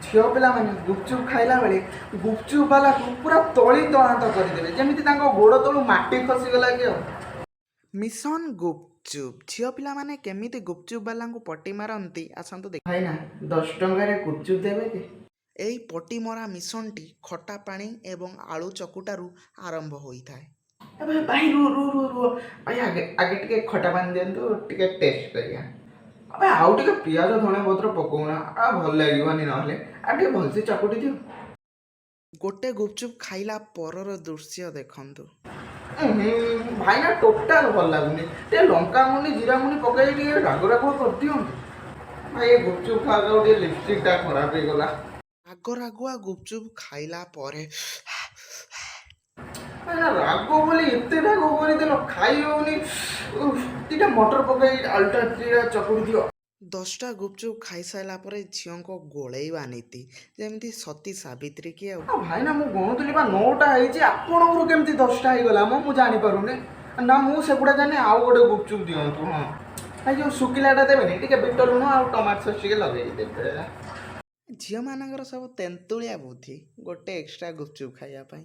झील पाने गुपचुप खाइला बेले गुपचुप वाला को पूरा तली तलांत करदे जमी गोड़ तलू माटी खसीगला कि मिशन गुपचुप झील पिला माने केमिति गुपचुप वाला को पट्टी मारती आसतु देख भाई ना 10 टंकार गुपचुप देवे कि एई पट्टी मरा मिशनटी खटा पानी एवं आलू चकुटारू आरंभ होता है। भाई रू रू रू रू भाई आगे आगे टिके खटा पानी दिंतु टिके टेस्ट करिया अबे आउ टिके पियाज धनिया पत्र पकाउना आ भल लागिबानी नहले आ टिके भलसे चकुटी दियो गोटे गुपचुप खाइला परर दृश्य देखंतु भाई ना टोटाल भल लगुनि टे लंका मुनि जीरा मुनि पकाई टिके राग राग कर दियंतु भाई गुपचुप खा खा टिके लिपस्टिक टा खराब हो गला राग रागुआ गुपचुप खाइला परे राग बोली एते राग करदेल खाई होनी दिटा मटर पकाई आलुटा चकुड़ी दियो 10टा गुपचुप खाई सारा पर झील को गोलैवा नीति जमी सती सावित्री की भाई ना मुझे गणुली 9टा आपणकर केमती 10टा होगला मुझे जानीपारूनी ना मुझे जानी आउ गोटे गुपचुप दिंतु हाँ भाई जो शुखिलाटा देवे टे बिट लुण आ टमाटो सस टे लगे झील मानकर सब तेंतुलिया बुद्धि गोटे एक्सट्रा गुपचुप खाइबापी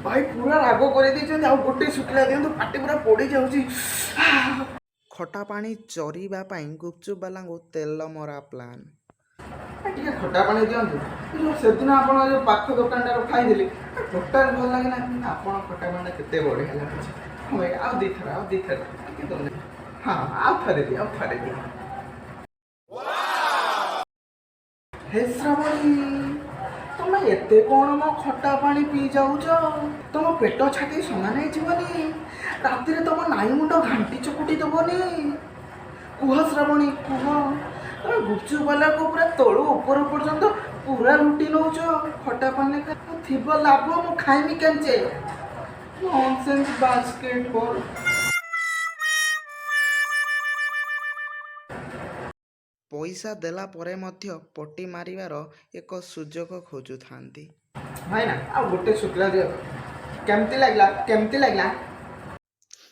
भाई पूरा राग कर गोटे शुखिला दिंतु पाटी पूरा पड़ जाऊँगी खटा पानी चरीबा गुपचुप वाला को तेल मरा प्लान टे खटा पानी दिंतु से दिन आप जो पाख दुकान खाई टोटाल भल लगे आप खटा पानी के बढ़िया लगे हाँ भाई आउ दी थर हाँ आउ थे दि हे श्रावणी तुम एते कौन मो खटा पानी पी जाऊच तुम पेट छाती समान होनी राति तुम नाई मुंड घांटी चकुटी दबनी कुह श्रावणी कुह तुम गुपचुप वाला को पूरा तलू ऊपर पर्यंत पूरा लुटी नौच खटा पानी थी लाभ मु खाइमी केंचे नॉनसेंस बास्केटबॉल पैसा देला परे मध्य पट्टी मारिवार एक सुजोग खोजु थांती भाई ना आ गोटे शुक्ला दियो केमती लगला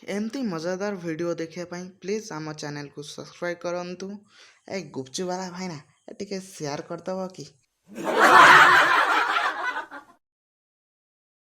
एमती मजादार वीडियो देखिया पाई प्लीज आम चैनल को सब्सक्राइब करंतु ए गुपचुप वाला भाई ना टिके शेयर करदब कि